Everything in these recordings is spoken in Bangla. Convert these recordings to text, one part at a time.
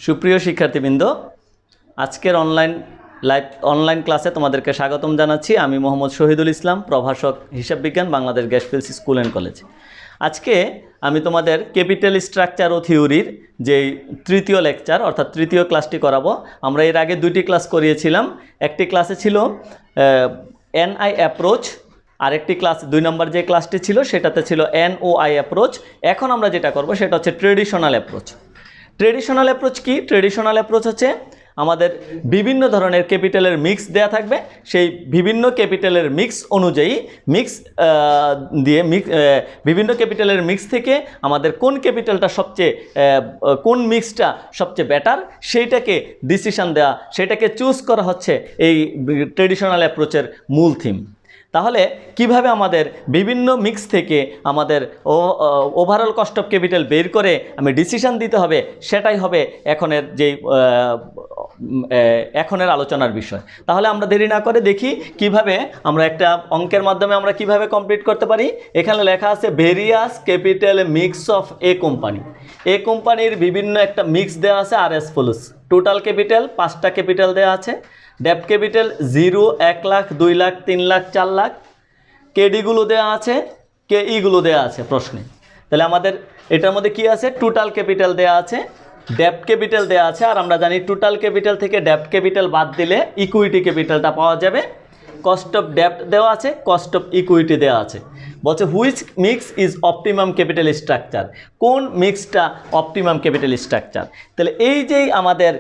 সুপ্রিয় শিক্ষার্থীবৃন্দ, আজকের অনলাইন ক্লাসে তোমাদেরকে স্বাগতম জানাচ্ছি। আমি মোহাম্মদ শহীদুল ইসলাম, প্রভাষক হিসাব বিজ্ঞান, Bangladesh gas fields school and college. আজকে আমি তোমাদের ক্যাপিটাল স্ট্রাকচার ও থিওরির যে তৃতীয় লেকচার অর্থাৎ তৃতীয় ক্লাসটি করাবো। আমরা এর আগে দুটি ক্লাস করিয়েছিলাম। একটি ক্লাসে ছিল এনআই অ্যাপ্রোচ, আরেকটি ক্লাস 2 নম্বর যে ক্লাসটি ছিল সেটাতে ছিল এনওআই অ্যাপ্রোচ। এখন আমরা যেটা করব সেটা হচ্ছে ট্রেডিশনাল অ্যাপ্রোচ। ট্রেডিশনাল অ্যাপ্রোচ কি? ট্রেডিশনাল অ্যাপ্রোচ হচ্ছে আমাদের বিভিন্ন ধরনের ক্যাপিটালের মিক্স দেয়া থাকবে, সেই বিভিন্ন ক্যাপিটালের মিক্স অনুযায়ী বিভিন্ন ক্যাপিটালের মিক্স থেকে আমাদের কোন ক্যাপিটালটা সবচেয়ে কোন মিক্সটা সবচেয়ে বেটার সেইটাকে ডিসিশন দেওয়া, সেটাকে চুজ করা হচ্ছে এই ট্রেডিশনাল অ্যাপ্রোচের মূল থিম। তাহলে কিভাবে আমাদের বিভিন্ন মিক্স থেকে আমাদের ওভারঅল কস্ট অফ ক্যাপিটাল বের করে আমি ডিসিশন দিতে হবে, সেটাই হবে এখনের আলোচনার বিষয়। তাহলে আমরা দেরি না করে দেখি কিভাবে আমরা একটা অঙ্কের মাধ্যমে আমরা কিভাবে কমপ্লিট করতে পারি। এখানে লেখা আছে various capital mix of a company. এ কোম্পানির বিভিন্ন একটা মিক্স দেওয়া আছে are as follows. Total capital 5টা ক্যাপিটাল দেওয়া আছে। ডেপ্ট ক্যাপিটাল 0, 1 লাখ, 2 লাখ, 3 লাখ, 4 লাখ। কেডিগুলো দেওয়া আছে, কেইগুলো দেওয়া আছে প্রশ্নে। তাহলে আমাদের এটার মধ্যে কি আছে? টোটাল ক্যাপিটাল দেওয়া আছে, ডেপ্ট ক্যাপিটাল দেওয়া আছে, আর আমরা জানি টোটাল ক্যাপিটাল থেকে ডেপ্ট ক্যাপিটাল বাদ দিলে ইকুইটি ক্যাপিটালটা পাওয়া যাবে। কস্ট অফ ডেপ্ট দেওয়া আছে, কস্ট অফ ইকুইটি দেওয়া আছে। বলছে which mix is optimum capital structure, কোন মিক্সটা অপটিমাম ক্যাপিটাল স্ট্রাকচার। তাহলে এই যেই আমাদের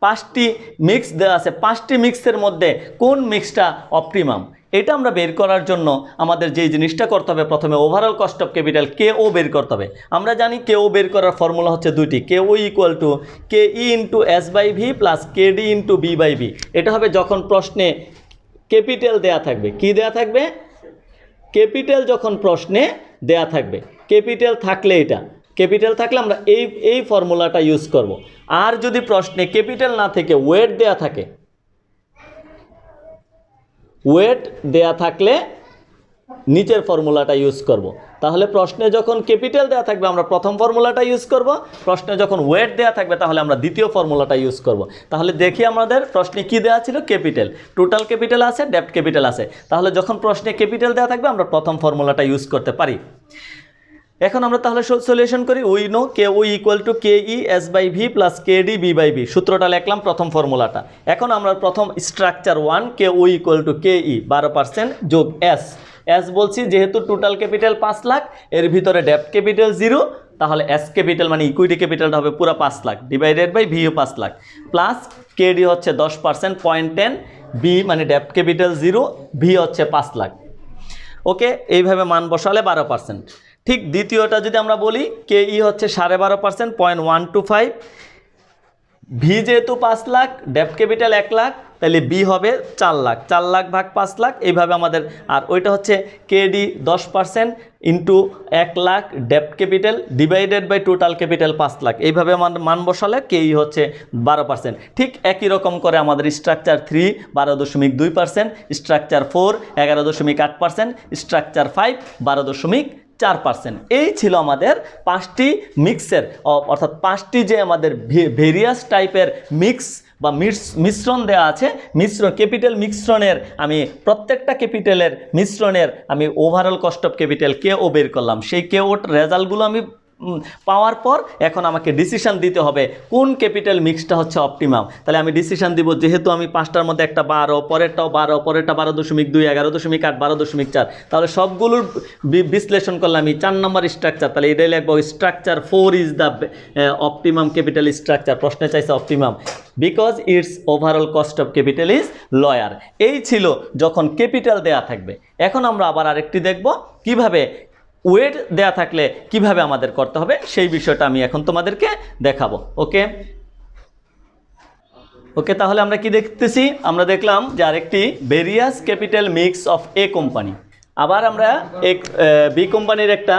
5টি মিক্স দেওয়া আছে, 5টি মিক্সের মধ্যে কোন মিক্সটা অপটিমাম এটা আমরা বের করার জন্য আমাদের যেই জিনিসটা করতে হবে, প্রথমে ওভারঅল কস্ট অফ ক্যাপিটাল কেও বের করতে হবে। আমরা জানি কেও বের করার ফর্মুলা হচ্ছে দুইটি, Ko equal to Ke into S by V plus Kd into B by V. এটা হবে যখন প্রশ্নে ক্যাপিটাল দেয়া থাকবে। কি দেয়া থাকবে? ক্যাপিটাল যখন প্রশ্নে দেয়া থাকবে, ক্যাপিটাল থাকলে এটা, ক্যাপিটাল থাকলে আমরা এই ফর্মুলাটা ইউজ করব। আর যদি প্রশ্নে ক্যাপিটাল না থেকে ওয়েট দেয়া থাকে, ওয়েট দেয়া থাকলে নিচের ফর্মুলাটা ইউজ করব। তাহলে প্রশ্নে যখন ক্যাপিটাল দেয়া থাকবে আমরা প্রথম ফর্মুলাটা ইউজ করব, প্রশ্নে যখন ওয়েট দেয়া থাকবে তাহলে আমরা দ্বিতীয় ফর্মুলাটা ইউজ করব। তাহলে দেখি আমাদের প্রশ্নে কি দেয়া ছিল? ক্যাপিটাল, টোটাল ক্যাপিটাল আছে, ডেপ্ট ক্যাপিটাল আছে। তাহলে যখন প্রশ্নে ক্যাপিটাল দেয়া থাকবে আমরা প্রথম ফর্মুলাটা ইউজ করতে পারি। এখন আমরা তাহলে সলিউশন করি। We know K O equal to K E S by V plus K D B by V, সূত্রটা লিখলাম প্রথম ফর্মুলাটা। এখন আমরা প্রথম structure 1 K O equal to K E 12% যোগ এস। এস বলছি যেহেতু টোটাল ক্যাপিটাল 5 লাখ, এর ভিতরে ডেপ্ট ক্যাপিটাল 0, তাহলে এস ক্যাপিটাল মানে ইকুইটি ক্যাপিটালটা হবে পুরো 5 lakh divided by VO 5 lakh plus KD হচ্ছে 10% 0.10, বি মানে ডেপ্ট ক্যাপিটাল 0, ভি হচ্ছে 5 লাখ। ওকে, এইভাবে মান বসালে 12%। ঠিক দ্বিতীয়টা যদি আমরা বলি, কে ই হচ্ছে 12.5% 0.125, ভি যেহেতু 5 লাখ, ডেপ্ট ক্যাপিটাল 1 লাখ, তাহলে বি হবে 4 লাখ, 4 লাখ ভাগ 5 লাখ এইভাবে আমাদের। আর ওইটা হচ্ছে কেডি 10% ইন্টু 1 লাখ ডেপ্ট capital divided by total capital 5 lakh, এইভাবে মান বসালে কেই হচ্ছে 12%। ঠিক একই রকম করে আমাদের স্ট্রাকচার 3 12.2%, স্ট্রাকচার 4 11.8%, স্ট্রাকচার 5 12.4%। এই ছিল আমাদের 5টি মিক্সের অর্থাৎ 5টি যে আমাদের ভেরিয়াস টাইপের মিক্স বা মিশ্রণ দেওয়া আছে। ক্যাপিটাল মিশ্রণের আমি প্রত্যেকটা ক্যাপিটালের মিশ্রণের আমি ওভারঅল কস্ট অফ ক্যাপিটাল কেও বের করলাম। সেই কেওর রেজাল্টগুলো আমি পাওয়ার পর এখন আমাকে ডিসিশন দিতে হবে কোন ক্যাপিটাল মিক্সটা হচ্ছে অপটিমাম। তাহলে আমি ডিসিশন দিব, যেহেতু আমি 5টার মধ্যে একটা 12, পরেরটাও 12, পরেরটা 12.2, 11.8, 12.4, তাহলে সবগুলোর বিশ্লেষণ করলে আমি 4 নম্বর স্ট্রাকচার, তাহলে এটাই লিখবো structure 4 is the optimum capital structure. প্রশ্নে চাইছে optimum because it's overall cost of capital is lawyer. এই ছিল যখন ক্যাপিটাল দেয়া থাকবে। এখন আমরা আবার আরেকটি দেখব কিভাবে ওয়েট দেয়া থাকলে কিভাবে আমাদের করতে হবে, সেই বিষয়টা আমি এখন তোমাদেরকে দেখাবো। ওকে, তাহলে আমরা কি দেখতেছি? আমরা দেখলাম যে আরেকটি various capital mix of a company. আবার আমরা বি কোম্পানির একটা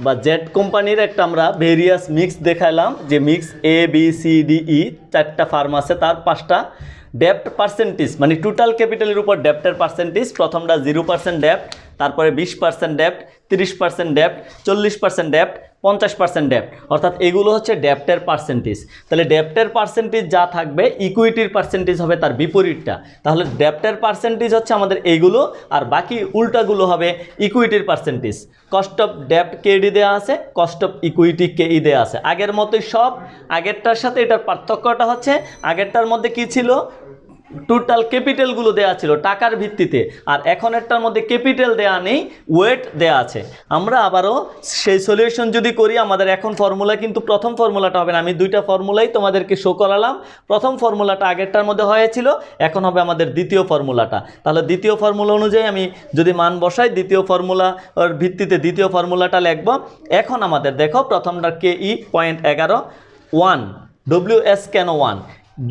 বা জেড কোম্পানির একটা আমরা ভেরিয়াস মিক্স দেখালাম, যে mix A B C D E 4টা ফার্ম আছে, তার 5টা ডেপ্ট পার্সেন্টেজ মানে টোটাল ক্যাপিটালের উপর ডেপ্টের পার্সেন্টেজ। প্রথমটা 0% ডেপ্ট, তারপরে 20% ডেপ্ট, 30% ডেপ্ট, 40% ডেপ্ট, 50% ডেপ্ট, অর্থাৎ এগুলো হচ্ছে ডেপ্টের পার্সেন্টেজ। তাহলে ডেপ্টের পার্সেন্টেজ যা থাকবে ইকুইটির পার্সেন্টেজ হবে তার বিপরীতটা। তাহলে ডেপ্টের পার্সেন্টেজ হচ্ছে আমাদের এইগুলো, আর বাকি উল্টাগুলো হবে ইকুইটির পার্সেন্টেজ। কস্ট অফ ডেপ্ট কেডি দেওয়া আছে, কস্ট অফ ইকুইটি কেই দেওয়া আছে, আগের মতোই সব। আগেরটার সাথে এটার পার্থক্যটা হচ্ছে আগেরটার মধ্যে কি ছিল, টোটাল ক্যাপিটালগুলো দেওয়া ছিল টাকার ভিত্তিতে, আর এখনেরটার মধ্যে ক্যাপিটাল দেওয়া নেই, ওয়েট দেওয়া আছে। আমরা আবারও সেই সলিউশন যদি করি, আমাদের এখন ফর্মুলা কিন্তু প্রথম ফর্মুলাটা হবে না, আমি দুইটা ফর্মুলাই তোমাদেরকে শো করালাম। প্রথম ফর্মুলাটা আগেরটার মধ্যে হয়েছিল, এখন হবে আমাদের দ্বিতীয় ফর্মুলাটা। তাহলে দ্বিতীয় ফর্মুলা অনুযায়ী আমি যদি মান বসাই, দ্বিতীয় ফর্মুলার ভিত্তিতে দ্বিতীয় ফর্মুলাটা লিখব। এখন আমাদের দেখো প্রথমটা KE 0.11 1, WS কেন 1,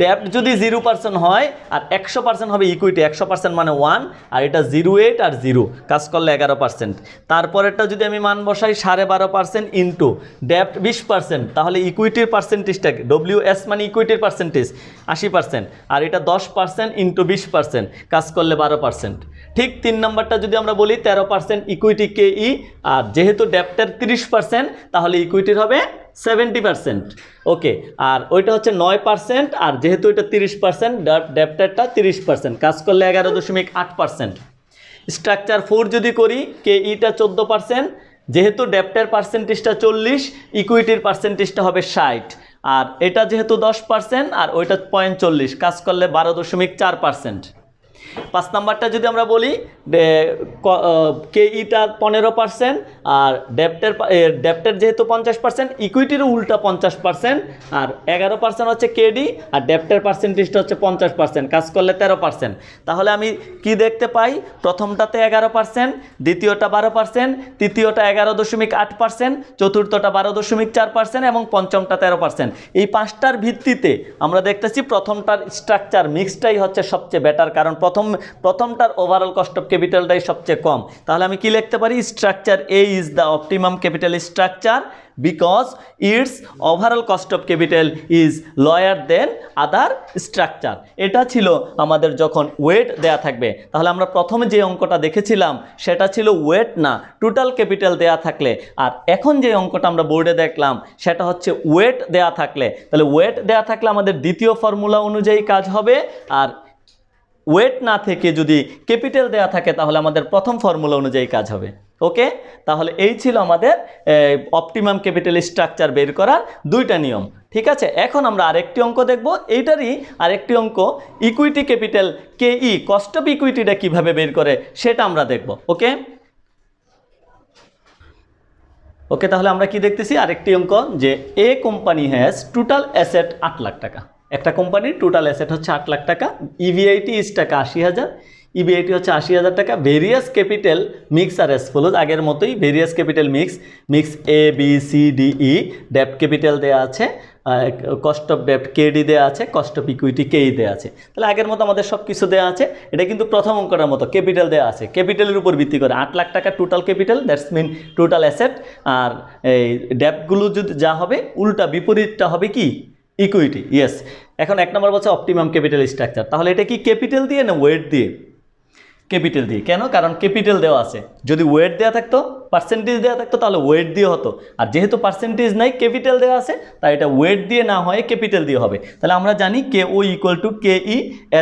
ডেপ্ট যদি 0% হয় আর 100% হবে ইকুইটি, 100% মানে 1, আর এটা 0.8 আর 0 কাজ করলে 11%। তারপরেরটা যদি আমি মান বসাই 12.5% ইন্টু ডেপ্ট 20%, তাহলে ইকুইটির পার্সেন্টেজটা WS মানে ইকুইটির পার্সেন্টেজ 80%, আর এটা 10% ইন্টু 20% কাজ করলে 12%। ঠিক 3 নম্বরটা যদি আমরা বলি 13% ইকুইটি KE, আর যেহেতু ডেপ্টের 30% তাহলে ইকুইটির হবে 70%। ওকে, আর ওইটা হচ্ছে 9%, আর যেহেতু এটা 30% ডেপ্টেরটা 30% কাজ করলে 11.8%। স্ট্রাকচার 4 যদি করি, KEটা 14%, যেহেতু ডেপ্টের পার্সেন্টেজটা 40, ইকুইটির পার্সেন্টেজটা হবে 60, আর এটা যেহেতু 10% আর ওইটা 0.40 কাজ করলে 12.4%। 5 নাম্বারটা যদি আমরা বলি, KEটা 15%, আর ডেপ্টের যেহেতু 50%, ইকুইটিরও উল্টা 50%, আর 11% হচ্ছে KD, আর ডেপ্টের পার্সেন্টেজটা হচ্ছে 50%, কাজ করলে 13%। তাহলে আমি কি দেখতে পাই, প্রথমটাতে 11%, দ্বিতীয়টা 12%, তৃতীয়টা 11.8%, চতুর্থটা 12.4% এবং পঞ্চমটা 13%। এই 5টার ভিত্তিতে আমরা দেখতেছি প্রথমটার স্ট্রাকচার মিক্সটাই হচ্ছে সবচেয়ে বেটার, কারণ প্রথমটার ওভারঅল কস্ট অফ ক্যাপিটালটাই সবচেয়ে কম। তাহলে আমি কি লিখতে পারি, structure A is the optimum capital structure because it's overall cost of capital is lower than other structure. এটা ছিল আমাদের যখন ওয়েট দেয়া থাকবে। তাহলে আমরা প্রথমে যে অঙ্কটা দেখেছিলাম সেটা ছিল ওয়েট না টোটাল ক্যাপিটাল দেয়া থাকলে, আর এখন যে অঙ্কটা আমরা বোর্ডে দেখলাম সেটা হচ্ছে ওয়েট দেয়া থাকলে। তাহলে ওয়েট দেয়া থাকলে আমাদের দ্বিতীয় ফর্মুলা অনুযায়ী কাজ হবে, আর ওয়েট না থেকে যদি ক্যাপিটাল দেয়া থাকে তাহলে আমাদের প্রথম ফর্মুলা অনুযায়ী কাজ হবে। ওকে, তাহলে এই ছিল আমাদের অপটিমাম ক্যাপিটাল স্ট্রাকচার বের করার দুইটা নিয়ম। ঠিক আছে, এখন আমরা আরেকটি অঙ্ক দেখব, এইটারই আরেকটি অঙ্ক equity capital KE cost of ইকুইটিটা কীভাবে বের করে সেটা আমরা দেখব। ওকে ওকে, তাহলে আমরা কি দেখতেছি, আরেকটি অঙ্ক যে a company has total asset 8 lakh টাকা। একটা কোম্পানির টোটাল অ্যাসেট হচ্ছে 8 লাখ টাকা, EBIT ইজ টাকা 80,000, EBIT হচ্ছে 80,000 টাকা। Various capital mix are as follows, আগের মতোই ভেরিয়াস ক্যাপিটাল মিক্স ABCDE, ডেপ্ট ক্যাপিটাল দেওয়া আছে, কস্ট অফ ডেপ্ট KD দেওয়া আছে, কস্ট অফ ইকুইটি KE দেওয়া আছে। তাহলে আগের মতো আমাদের সব কিছু দেওয়া আছে, এটা কিন্তু প্রথম অঙ্কটার মতো ক্যাপিটাল দেওয়া আছে, ক্যাপিটালের উপর ভিত্তি করে 8 লাখ টাকা total capital, that's mean total asset, আর এই ডেপ্টগুলো যদি যা হবে উল্টা বিপরীতটা হবে কি ইকুইটি। ইয়েস, এখন 1 নম্বর বলছে অপটিমাম ক্যাপিটাল স্ট্রাকচার। তাহলে এটা কি ক্যাপিটাল দিয়ে না ওয়েট দিয়ে? ক্যাপিটাল দিয়ে। কেন? কারণ ক্যাপিটাল দেওয়া আছে, যদি ওয়েট দেওয়া থাকতো পার্সেন্টেজ দেওয়া থাকতো তাহলে ওয়েট দিয়ে হতো, আর যেহেতু পার্সেন্টেজ নাই ক্যাপিটাল দেওয়া আছে তাই এটা ওয়েট দিয়ে না হয় ক্যাপিটাল দিয়ে হবে। তাহলে আমরা জানি KO = KE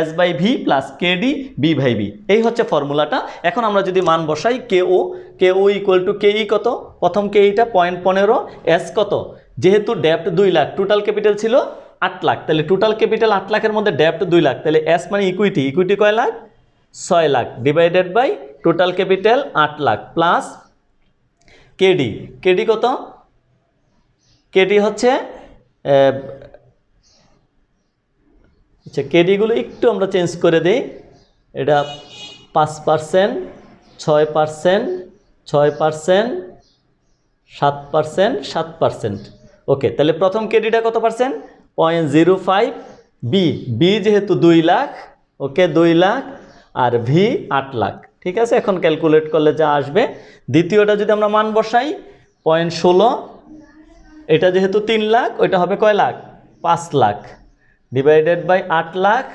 S/V plus KD B/V, এই হচ্ছে ফর্মুলাটা। এখন আমরা যদি মান বসাই, KO = KE কত, প্রথম KEটা 0.15, S কত, যেহেতু ডেপ্ট 2 লাখ, টোটাল ক্যাপিটাল ছিল 8 লাখ, তাহলে টোটাল ক্যাপিটাল 8 লাখের মধ্যে ডেপ্ট 2 লাখ, তাহলে S মানে ইকুইটি কয় lakh, 6 lakh, divided by total capital 8 lakh plus KD কত, KD হচ্ছে আচ্ছা KDগুলো একটু আমরা চেঞ্জ করে দিই, এটা 5%, 6%, 6%, 7%, 7%। ওকে, তাহলে প্রথম KDটা কত পার্সেন্ট, 0.05, বি যেহেতু 2 লাখ, ওকে 2 লাখ, আর V 8 লাখ। ঠিক আছে, এখন ক্যালকুলেট করলে যা আসবে। দ্বিতীয়টা যদি আমরা মান বসাই 0.16, এটা যেহেতু 3 লাখ, ওইটা হবে কয় লাখ, 5 লাখ, ডিভাইডেড বাই 8 লাখ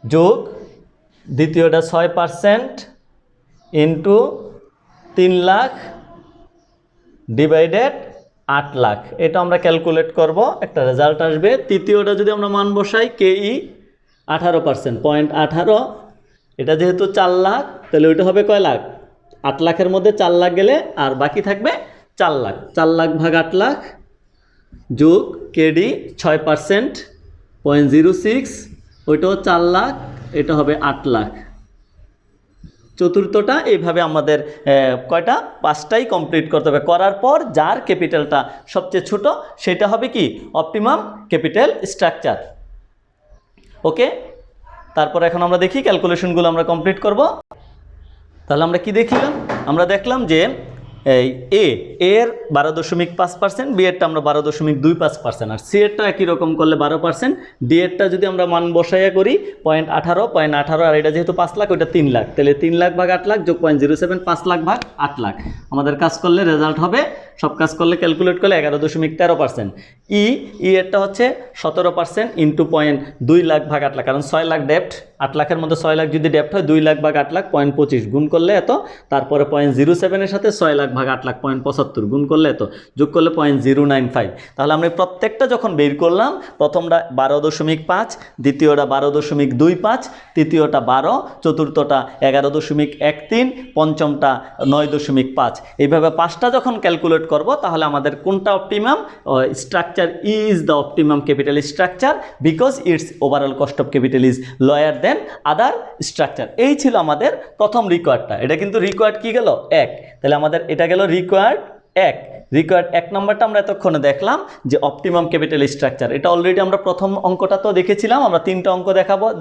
যোগ দ্বিতীয়টা 6% ইন্টু 3 লাখ ডিভাইডেড 8 লাখ, এটা আমরা ক্যালকুলেট করব, একটা রেজাল্ট আসবে। তৃতীয়টা যদি আমরা মান বসাই কেই 18%, 0.18, এটা যেহেতু 4 লাখ তাহলে ওইটা হবে কয় লাখ? 8 লাখের মধ্যে 4 লাখ গেলে আর বাকি থাকবে 4 লাখ। 4 লাখ ভাগ 8 লাখ যোগ কেডি 6%, 0.06, ওইটাও 4 লাখ, এটা হবে 8 লাখ। চতুর্থটা এইভাবে আমাদের কয়টা? 5টাই কমপ্লিট করতে হবে। করার পর যার ক্যাপিটালটা সবচেয়ে ছোট সেটা হবে কি? Optimum capital structure. ওকে, তারপর এখন আমরা দেখি ক্যালকুলেশনগুলো আমরা কমপ্লিট করব। তাহলে আমরা কি দেখলাম? আমরা দেখলাম যে এই এর 12.5%, বি এরটা আমরা 12.25%, আর সি এরটা একই রকম করলে 12%, ডি এরটা যদি আমরা মান বসাইয়া করি 0.18, আর এটা যেহেতু 5 লাখ ওইটা 3 লাখ, তাহলে 3 লাখ ভাগ 8 লাখ যোগ 0.07, 5 লাখ ভাগ 8 লাখ। আমাদের কাজ করলে রেজাল্ট হবে, সব কাজ করলে ক্যালকুলেট করলে 11.13%। ই এরটা হচ্ছে 17% ইন্টু 0.2 লাখ ভাগ 8 লাখ, কারণ 6 লাখ ডেপ্ট, 8 লাখের মধ্যে 6 লাখ যদি ডেপ্ট হয় 2 লাখ ভাগ 8 লাখ 0.25 গুণ করলে এত, তারপরে 0.07 এর সাথে 6 লাখ ভাগ 8 লাখ 0.75 গুণ করলে এত, যোগ করলে 0.095। তাহলে আমরা প্রত্যেকটা যখন বের করলাম, প্রথমটা 12.5, দ্বিতীয়টা 12.25, তৃতীয়টা 12, চতুর্থটা 11.13, পঞ্চমটা 9.5। এইভাবে 5টা যখন ক্যালকুলেট করব তাহলে আমাদের কোনটা optimum structure? Is the optimum capital structure because it's overall cost of capital is lower than other structure. এই ছিল আমাদের প্রথম রিকোয়ার্ডটা। এটা কিন্তু রিকোয়ার্ড কি গেল? 1। তাহলে আমাদের এটা গেল রিকোয়ার্ড 1। রিকোয়ার্ড 1 নম্বরটা আমরা এতক্ষণে দেখলাম যে অপটিমাম ক্যাপিটাল স্ট্রাকচার। এটা অলরেডি আমরা প্রথম অঙ্কটা তো দেখেছিলাম, আমরা 3টা অঙ্ক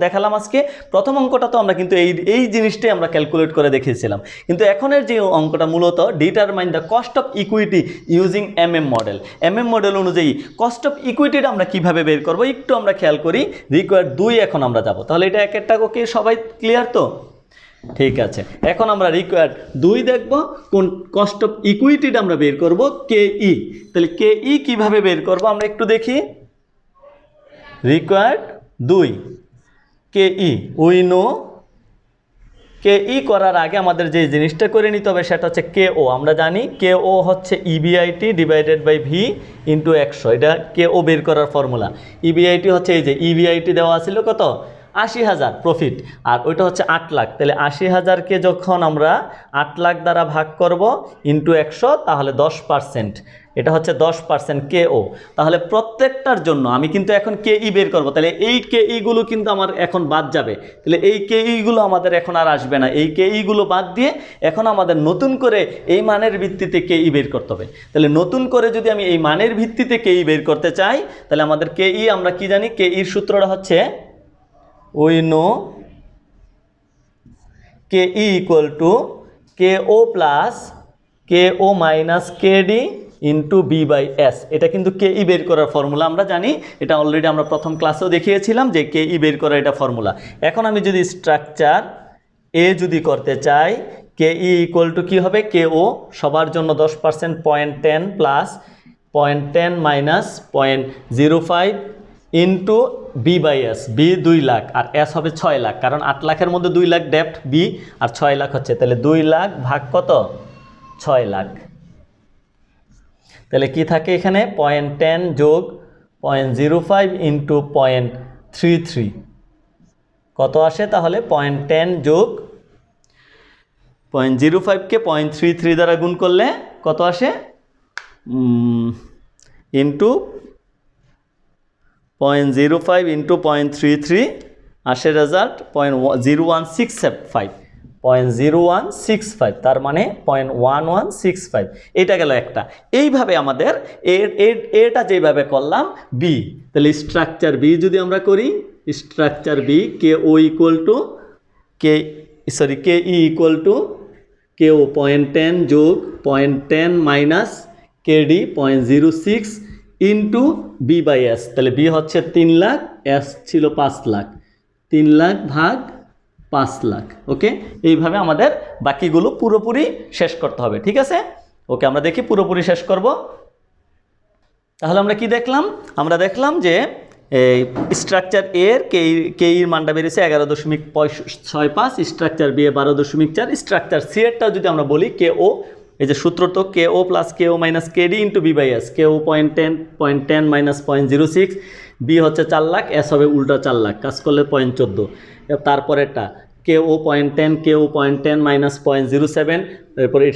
দেখালাম আজকে। প্রথম অঙ্কটা তো আমরা কিন্তু এই জিনিসটাই আমরা ক্যালকুলেট করে দেখেছিলাম, কিন্তু এখনের যে অঙ্কটা মূলত determine the cost of equity using MM model. MM model অনুযায়ী কস্ট অফ ইকুইটিটা আমরা কিভাবে বের করব একটু আমরা খেয়াল করি। রিকোয়ার্ড 2 এখন আমরা যাব। তাহলে এটা এক একটা ওকে, সবাই ক্লিয়ার তো? ঠিক আছে, এখন আমরা রিকোয়ার্ড 2 দেখব। কোন কস্ট অফ ইকুইটিটা আমরা বের করব? কেই। তাহলে কেই কিভাবে বের করব আমরা একটু দেখি। রিকোয়ার্ড 2 কেই, উই নো। কেই করার আগে আমাদের যে জিনিসটা করে নিতে হবে সেটা হচ্ছে কেও। আমরা জানি কেও হচ্ছে EBIT divided by V into 100, এটা কেও বের করার ফর্মুলা। ইবিআইটি হচ্ছে এই যে ইবিআইটি দেওয়া ছিল কত? 80,000 প্রফিট, আর ওইটা হচ্ছে 8 লাখ। তাহলে 80,000কে যখন আমরা 8 লাখ দ্বারা ভাগ করব ইন্টু 100, তাহলে 10%, এটা হচ্ছে 10% কেও। তাহলে প্রত্যেকটার জন্য আমি কিন্তু এখন কেই বের করব। তাহলে এই কেইগুলো কিন্তু আমার এখন বাদ যাবে। তাহলে এই কেইগুলো আমাদের এখন আর আসবে না। এই কেইগুলো বাদ দিয়ে এখন আমাদের নতুন করে এই মানের ভিত্তিতে কেই বের করতে হবে। তাহলে নতুন করে যদি আমি এই মানের ভিত্তিতে কেই বের করতে চাই, তাহলে আমাদের কেই আমরা কি জানি? কেইর সূত্রটা হচ্ছে we know ke equal to ko plus ko minus kd into b by s। এটা কিন্তু কেই বের করার ফর্মুলা আমরা জানি, এটা অলরেডি আমরা প্রথম ক্লাসেও দেখিয়েছিলাম যে কেই বের করার এটা ফর্মুলা। এখন আমি যদি স্ট্রাকচার এ যদি করতে চাই, কেই ইকুয়াল টু কী হবে? কেও সবার জন্য 10%, 0.10 plus 0.10 minus 0.05 into B by S. B 2 lakh আর এস হবে 6 লাখ, কারণ 8 লাখের মধ্যে 2 লাখ ডেপ্ট বি আর 6 লাখ হচ্ছে, তাহলে 2 লাখ ভাগ কত? 6 লাখ। তাহলে কি থাকে এখানে? 0.10 যোগ 0.05 ইন্টু 0.33 কত আসে? তাহলে 0.10 যোগ 0.05কে 0.33 দ্বারা গুণ করলে কত আসে? ইন্টু 0.05 ইন্টু 0.33 আসে রেজাল্ট 0.0165, 0.0165, তার মানে 0.1165। এটা গেল একটা। এইভাবে আমাদের এটা যেভাবে করলাম বি, তাহলে স্ট্রাকচার বি যদি আমরা করি, structure B K O equal to K E equal to K O 0.10 যোগ 0.10 minus K D 0.06 into B by S. তাহলে বি হচ্ছে 3 লাখ, এস ছিল 5 লাখ, 3 লাখ ভাগ 5 লাখ। ওকে, এইভাবে আমাদের বাকিগুলো পুরোপুরি শেষ করতে হবে। ঠিক আছে, ওকে, আমরা দেখি পুরোপুরি শেষ করব। তাহলে আমরা কি দেখলাম? আমরা দেখলাম যে স্ট্রাকচার এর কেইর মানটা বেরিয়েছে 11.65, স্ট্রাকচার বি 12.4, স্ট্রাকচার সি এরটাও যদি আমরা বলি কে ও, এই যে সূত্র তো K O plus K O minus KD into B by S, K O 0.10 minus 0.06, B হচ্ছে 4 লাখ, এস হবে উল্টা 4 লাখ, কাজ করলে 0.14। তারপরেরটা কে ও 0.10, কে ও 0.10 মাইনাস 0.07, এরপরে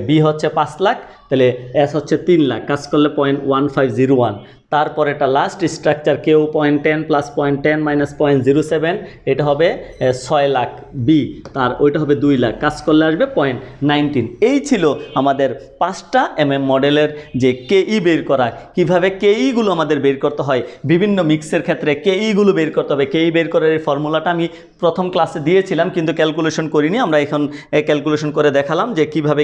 বি হচ্ছে 5 লাখ, তাহলে এস হচ্ছে 3 লাখ, কাজ করলে 0.1501। তারপর এটা লাস্ট স্ট্রাকচার কেউ 0.10 প্লাস 0.10 মাইনাস 0.07, এটা হবে 6 লাখ বি, তার ওইটা হবে 2 লাখ, কাজ করলে আসবে 0.19। এই ছিল আমাদের 5টা মডেলের যে কেই বের করা, কিভাবে কেইগুলো আমাদের বের করতে হয়, বিভিন্ন মিক্সের ক্ষেত্রে কেইগুলো বের করতে হবে। কেই বের করার এই ফর্মুলাটা আমি প্রথম ক্লাসে দিয়েছিলাম কিন্তু ক্যালকুলেশন করিনি, আমরা এখন ক্যালকুলেশন করে দেখালাম যে কিভাবে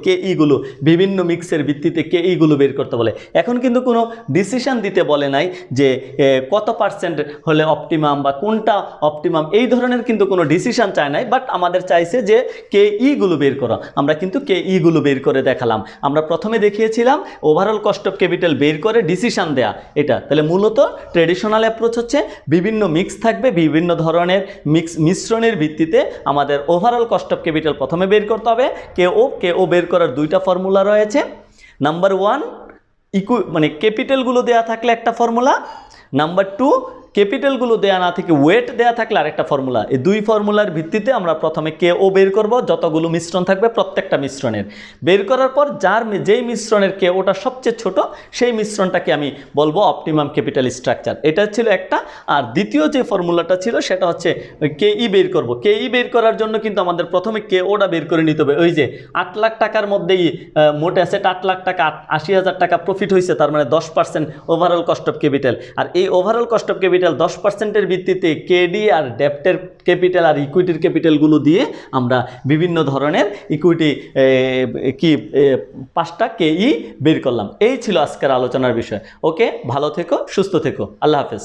কেইগুলো বিভিন্ন মিক্সের ভিত্তিতে কেইগুলো বের করতে বলে। এখন কিন্তু কোনো ডিসিশন দিতে বলে নাই যে কত পার্সেন্ট হলে অপটিমাম বা কোনটা অপটিমাম, এই ধরনের কিন্তু কোনো ডিসিশন চায় নাই, বাট আমাদের চাইছে যে কেইগুলো বের করা। আমরা কিন্তু কেইগুলো বের করে দেখালাম। আমরা প্রথমে দেখিয়েছিলাম ওভারঅল কস্ট অফ ক্যাপিটাল বের করে ডিসিশন দেয়া, এটা তাহলে মূলত ট্রেডিশনাল অ্যাপ্রোচ হচ্ছে বিভিন্ন মিক্স থাকবে, বিভিন্ন ধরনের মিশ্রণের ভিত্তিতে আমাদের ওভারঅল কস্ট অফ ক্যাপিটাল প্রথমে বের করতে হবে। কেও বের করার 2টা ফর্মুলা রয়েছে। নাম্বার 1 মানে ক্যাপিটালগুলো দেয়া থাকলে একটা ফর্মুলা, নাম্বার 2 ক্যাপিটালগুলো দেয়া না থেকে ওয়েট দেয়া থাকলে আরেকটা ফর্মুলা। এই 2 ফর্মুলার ভিত্তিতে আমরা প্রথমে কেও বের করব, যতগুলো মিশ্রণ থাকবে প্রত্যেকটা মিশ্রণের বের করার পর যেই মিশ্রণের কেওটা সবচেয়ে ছোট সেই মিশ্রণটাকে আমি বলবো অপটিমাম ক্যাপিটাল স্ট্রাকচার। এটা ছিল একটা। আর দ্বিতীয় যে ফর্মুলাটা ছিল সেটা হচ্ছে কেই বের করব। কেই বের করার জন্য কিন্তু আমাদের প্রথমে কেওটা বের করে নিতে হবে। ওই যে 8 লাখ টাকার মধ্যেই মোট অ্যাসেট 8 লাখ টাকা, 80,000 টাকা প্রফিট হয়েছে, তার মানে 10% ওভারঅল কস্ট অফ ক্যাপিটাল। আর এই ওভারঅল কস্ট অফ ক্যাপিটাল 10%-এর ভিত্তিতে কেডি আর ডেপ্টের ক্যাপিটাল আর ইকুইটির ক্যাপিটালগুলো দিয়ে আমরা বিভিন্ন ধরনের ইকুইটি 5টা কেই বের করলাম। এই ছিল আজকের আলোচনার বিষয়। ওকে, ভালো থেকো, সুস্থ থেকো, আল্লাহ হাফেজ।